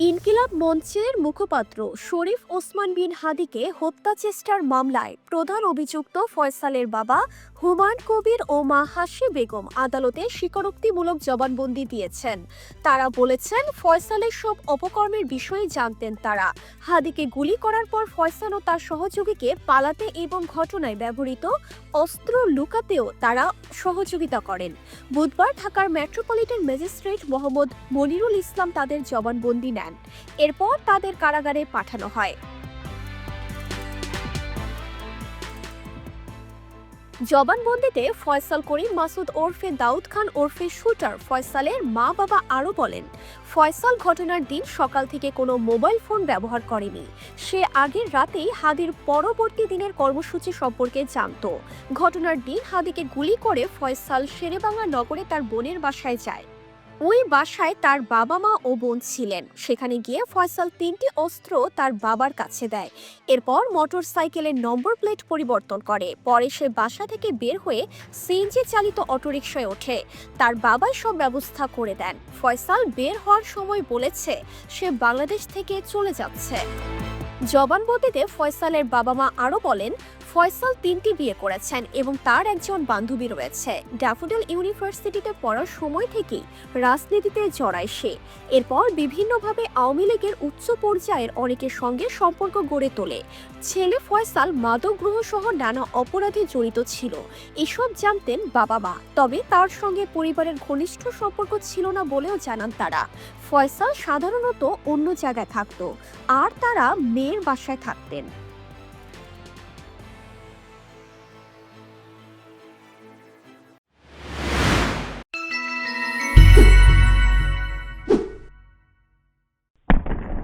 ইনকিলাব মঞ্চের মুখপাত্র শরীফ ওসমান বিন হাদিকে হত্যা চেষ্টার মামলায় প্রধান অভিযুক্ত ফয়সালের বাবা হুমায়ুন কবির ও মা হাসি বেগম আদালতে স্বীকারোক্তিমূলক জবানবন্দি দিয়েছেন। তারা বলেছেন, ফয়সালের সব অপকর্মের বিষয়ে জানতেন তারা। হাদিকে গুলি করার পর ফয়সাল ও তার সহযোগীকে পালাতে এবং ঘটনায় ব্যবহৃত অস্ত্র লুকাতেও তারা সহযোগিতা করেন। বুধবার ঢাকার মেট্রোপলিটন ম্যাজিস্ট্রেট মোহাম্মদ মনিরুল ইসলাম তাদের জবানবন্দি নেন। এরপর তাদের কারাগারে পাঠানো হয়। জবানবন্দিতে ফয়সাল করিম মাসুদ ওরফে দাউদ খান ওরফে শুটার ফয়সালের মা বাবা আরও বলেন, ফয়সাল ঘটনার দিন সকাল থেকে কোনো মোবাইল ফোন ব্যবহার করেনি। সে আগের রাতেই হাদির পরবর্তী দিনের কর্মসূচি সম্পর্কে জানত। ঘটনার দিন হাদিকে গুলি করে ফয়সাল শেরেবাংলা নগরে তার বোনের বাসায় যায়। ওই বাসায় তার বাবা মা ও বোন ছিলেন। সেখানে গিয়ে ফয়সাল 3টি অস্ত্র তার বাবার কাছে দেয়। এরপর মোটরসাইকেলের নম্বর প্লেট পরিবর্তন করে। পরে সে বাসা থেকে বের হয়ে সিএনজি চালিত অটোরিকশায় ওঠে। তার বাবাই সব ব্যবস্থা করে দেন। ফয়সাল বের হওয়ার সময় বলেছে সে বাংলাদেশ থেকে চলে যাচ্ছে। জবানবন্দিতে ফয়সালের বাবা মা আরও বলেন, ফয়সাল 3টি বিয়ে করেছেন এবং তার একজন বান্ধবী রয়েছে। ড্যাফোডিল ইউনিভার্সিটিতে পড়ার সময় থেকেই রাজনীতিতে জড়ায় সে। এরপর বিভিন্নভাবে আওয়ামী লীগের উচ্চ পর্যায়ের অনেকের সঙ্গে সম্পর্ক গড়ে তোলে। ছেলে ফয়সাল মাদক গ্রহ সহ নানা অপরাধে জড়িত ছিল, এসব জানতেন বাবা মা। তবে তার সঙ্গে পরিবারের ঘনিষ্ঠ সম্পর্ক ছিল না বলেও জানান তারা। ফয়সাল সাধারণত অন্য জায়গায় থাকতো, আর তারা মেয়ের বাসায় থাকতেন।